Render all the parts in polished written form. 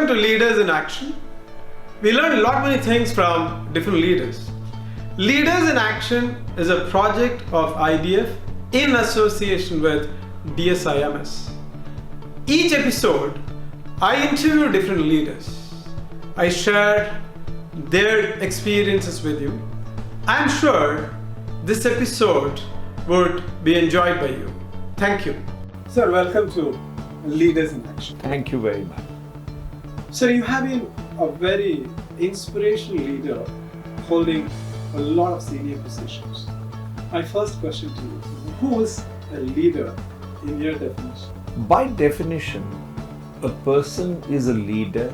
to Leaders in Action. We learned a lot many things from different leaders. Leaders in Action is a project of IDF in association with DSIMS. Each episode, I interview different leaders. I share their experiences with you. I'm sure this episode would be enjoyed by you. Thank you. Sir, welcome to Leaders in Action. Thank you very much. Sir, you have been a very inspirational leader holding a lot of senior positions. My first question to you, who is a leader in your definition? By definition, a person is a leader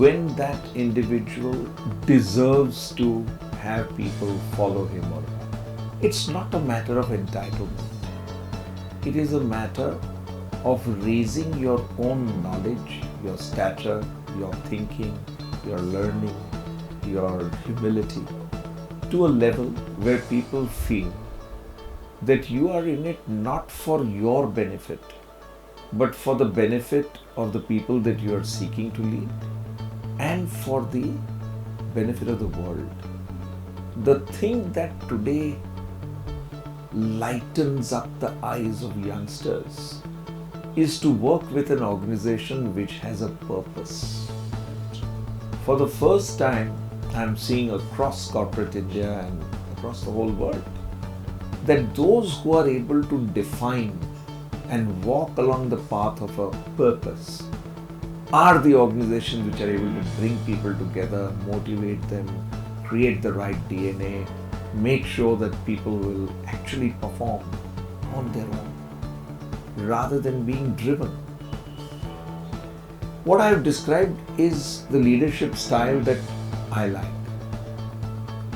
when that individual deserves to have people follow him or her. It's not a matter of entitlement. It is a matter of raising your own knowledge, your stature, your thinking, your learning, your humility to a level where people feel that you are in it not for your benefit, but for the benefit of the people that you are seeking to lead and for the benefit of the world. The thing that today lightens up the eyes of youngsters is to work with an organization which has a purpose. For the first time, I'm seeing across corporate India and across the whole world that those who are able to define and walk along the path of a purpose are the organizations which are able to bring people together, motivate them, create the right DNA, make sure that people will actually perform on their own rather than being driven. What I have described is the leadership style that I like.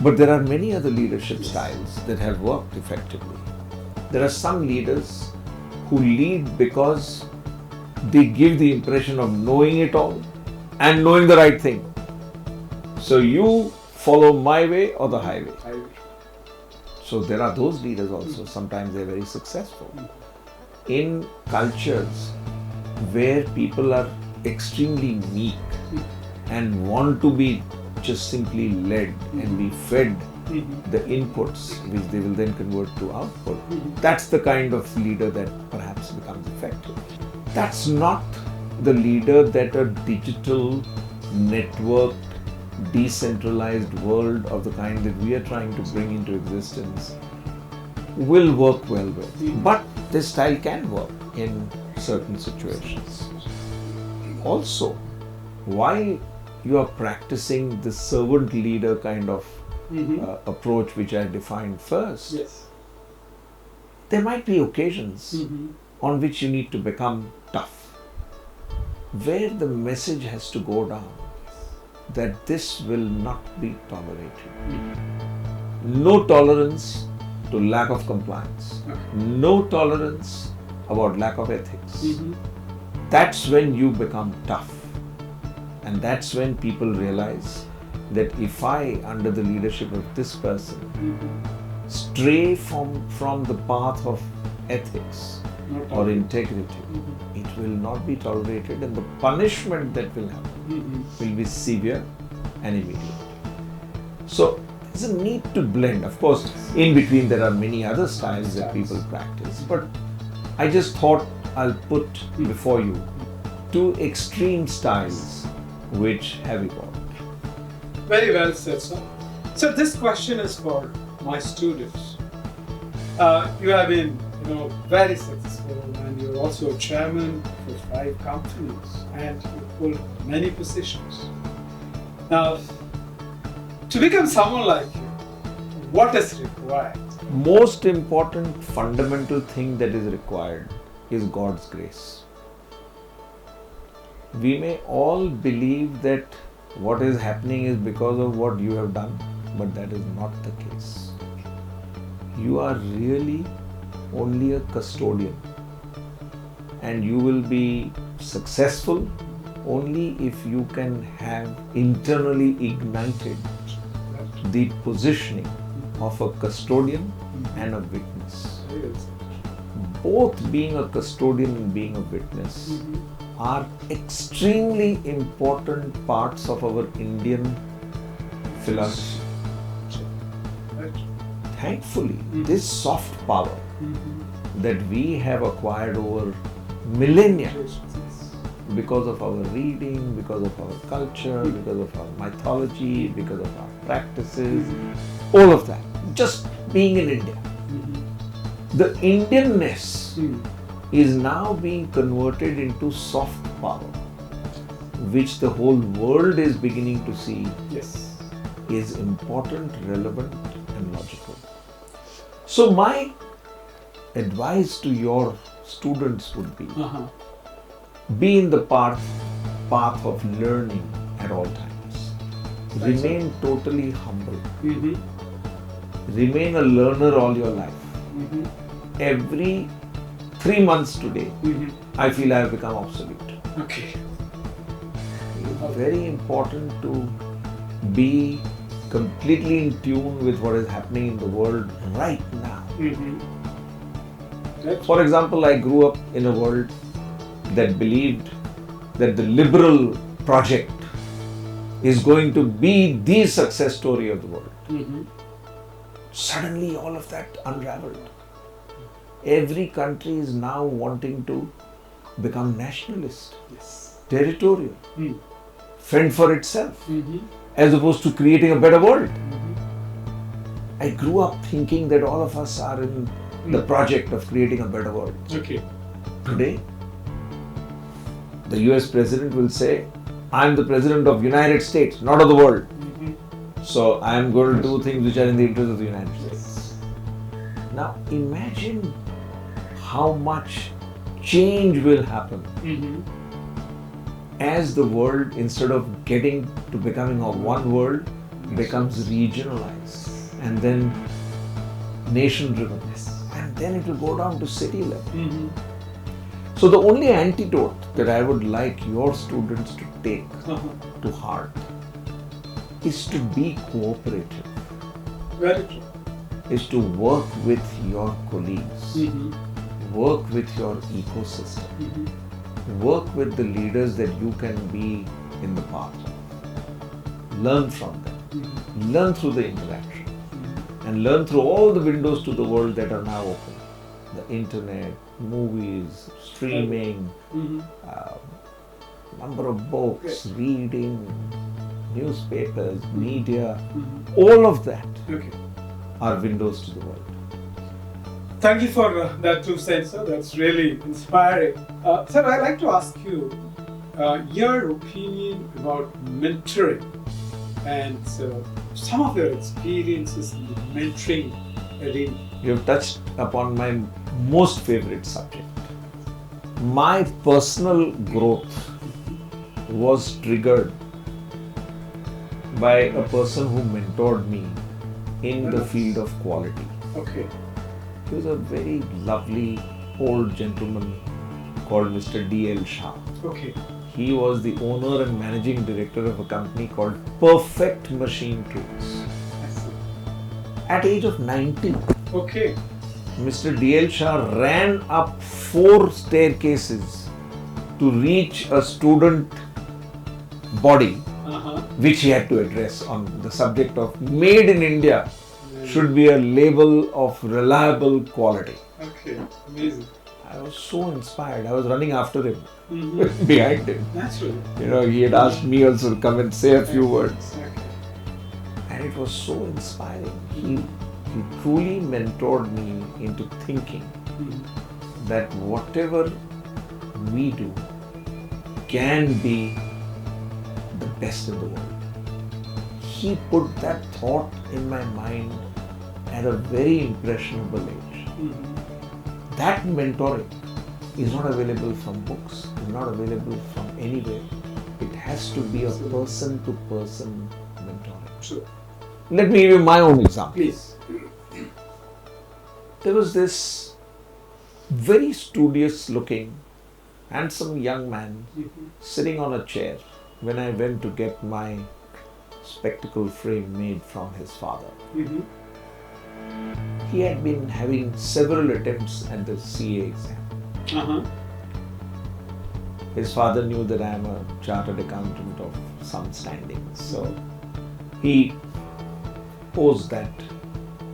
But there are many other leadership styles that have worked effectively. There are some leaders who lead because they give the impression of knowing it all and knowing the right thing. So you follow my way or the highway. So there are those leaders also. Sometimes they're very successful. In cultures where people are extremely meek and want to be just simply led and be fed the inputs which they will then convert to output, that's the kind of leader that perhaps becomes effective. That's not the leader that a digital, networked, decentralized world of the kind that we are trying to bring into existence will work well with. But this style can work in certain situations. Also, while you are practicing the servant leader kind of approach which I defined first, there might be occasions on which you need to become tough, where the message has to go down that this will not be tolerated. No tolerance to lack of compliance. No tolerance about lack of ethics. That's when you become tough. And that's when people realize that if I, under the leadership of this person, stray from the path of ethics or integrity, it will not be tolerated, and the punishment that will happen will be severe and immediate. So there's a need to blend. Of course, in between there are many other styles that people practice, but I just thought I'll put before you two extreme styles which have evolved. Very well said, sir. So this question is for my students. You have been, very successful, and you're also a chairman for 5 companies, and you hold many positions. Now, to become someone like you, what is required? Most important fundamental thing that is required is God's grace. We may all believe that what is happening is because of what you have done, but that is not the case. You are really only a custodian, and you will be successful only if you can have internally ignited the positioning of a custodian and a witness. Both being a custodian and being a witness are extremely important parts of our Indian philosophy. Thankfully, this soft power that we have acquired over millennia because of our reading, because of our culture, because of our mythology, because of our practices, all of that, just being in India. The Indianness is now being converted into soft power, which the whole world is beginning to see is important, relevant, and logical. So my advice to your students would be in the path of learning at all times. Remain totally humble. Remain a learner all your life. Every 3 months today, I feel I have become obsolete. Okay. It's very important to be completely in tune with what is happening in the world right now. For example, I grew up in a world that believed that the liberal project is going to be the success story of the world. Suddenly all of that unraveled. Every country is now wanting to become nationalist, territorial, fend for itself, as opposed to creating a better world. I grew up thinking that all of us are in the project of creating a better world. Today, the US president will say, I'm the president of United States, not of the world. So I am going to do things which are in the interest of the United States. Now imagine how much change will happen as the world, instead of getting to becoming a one world, becomes regionalized and then nation driven. And then it will go down to city level. So the only antidote that I would like your students to take to heart is to be cooperative. Very true. Is to work with your colleagues, work with your ecosystem, work with the leaders that you can be in the path of. Learn from them, learn through the interaction, and learn through all the windows to the world that are now open. The internet, movies, streaming, number of books, reading, newspapers, media, all of that are windows to the world. Thank you for that 2 cents, sir. That's really inspiring. Sir, I'd like to ask you your opinion about mentoring and some of your experiences in the mentoring arena. You have touched upon my most favorite subject. My personal growth was triggered by a person who mentored me in the field of quality. He was a very lovely old gentleman called Mr. D.L. Shah. He was the owner and managing director of a company called Perfect Machine Tools. At age of 90, Mr. D.L. Shah ran up 4 staircases to reach a student body which he had to address on the subject of made in India should be a label of reliable quality. Amazing. I was so inspired. I was running after him, behind him. Naturally. You know, he had asked me also to come and say a few words. And it was so inspiring. He truly mentored me into thinking that whatever we do can be the best in the world. He put that thought in my mind at a very impressionable age. That mentoring is not available from books, is not available from anywhere. It has to be a person-to-person mentoring. Let me give you my own example. Please. There was this very studious looking, handsome young man sitting on a chair when I went to get my spectacle frame made from his father. He had been having several attempts at the CA exam. His father knew that I am a chartered accountant of some standing, so he posed that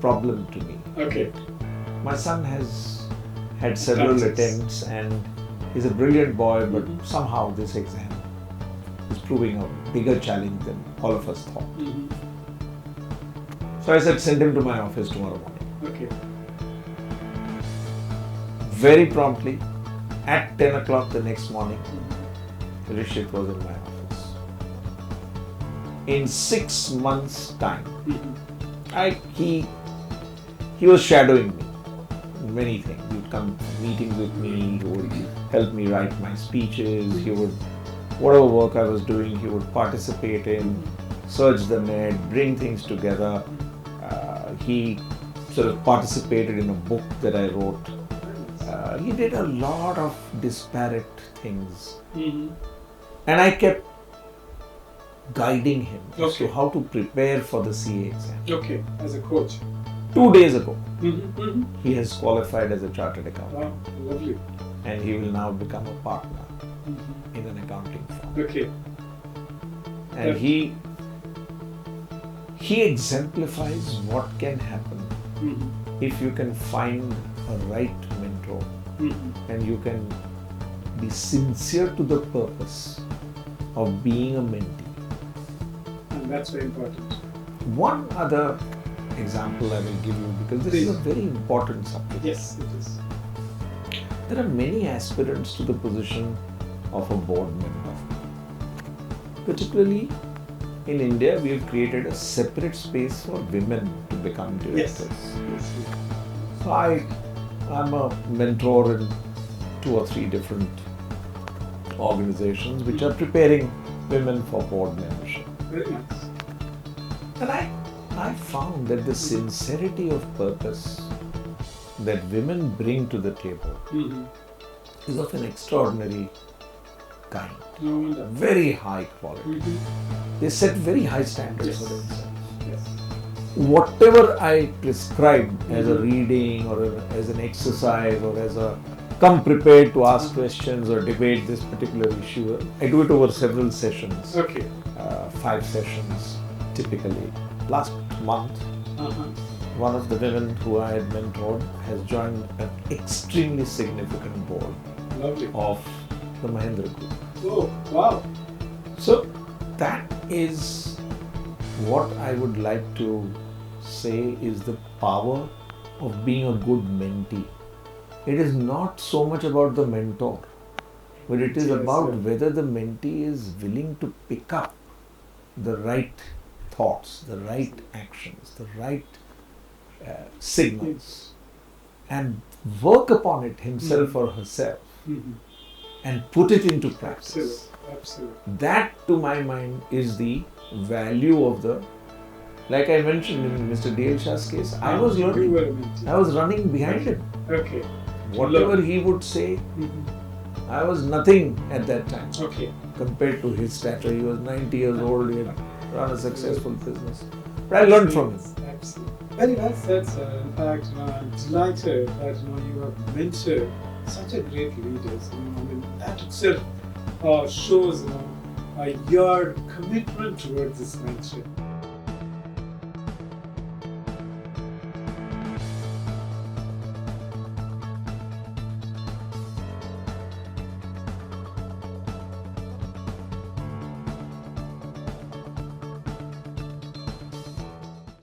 problem to me. Okay. My son has had several attempts and he's a brilliant boy, but somehow this exam is proving a bigger challenge than all of us thought. So I said, send him to my office tomorrow morning. Okay. Very promptly, at 10 o'clock the next morning, Rishit was in my office. In 6 months' time, he was shadowing me in many things. He would come to meetings with me, he would help me write my speeches, he would, whatever work I was doing, he would participate in, search the net, bring things together. He sort of participated in a book that I wrote. He did a lot of disparate things. And I kept guiding him as to how to prepare for the CA exam. Okay, as a coach. 2 days ago, he has qualified as a chartered accountant. Wow, lovely. And he will now become a partner in an accounting firm. Okay. And he exemplifies what can happen if you can find a right mentor and you can be sincere to the purpose of being a mentee. And that's very important. One other example I will give you, because this is a very important subject. Yes, it is. There are many aspirants to the position of a board member. Particularly in India, we have created a separate space for women to become directors. Yes. So I'm a mentor in 2 or 3 different organizations which are preparing women for board membership. Very nice. And I found that the sincerity of purpose that women bring to the table is of an extraordinary kind. No wonder. Very high quality. They set very high standards for themselves. Yes. Whatever I prescribe as a reading or as an exercise or as a come prepared to ask questions or debate this particular issue, I do it over several sessions. Okay. 5 sessions typically. Last month, one of the women who I had mentored has joined an extremely significant board Lovely. of the Mahindra Group. Oh, wow. So that is what I would like to say is the power of being a good mentee. It is not so much about the mentor, but it is about whether the mentee is willing to pick up the right thoughts, the right actions, the right signals and work upon it himself or herself and put it into practice. Absolutely. That, to my mind, is the value of the, like I mentioned in Mr. D.L. Shah's case, I was running behind him. Okay. Whatever he would say, I was nothing at that time. Okay. Compared to his stature. He was 90 years old, he had run a successful business. But I learned from him. Absolutely. Very well said, sir. In fact, I'm delighted that you have mentored such a great leaders. That itself shows your commitment towards this mentorship.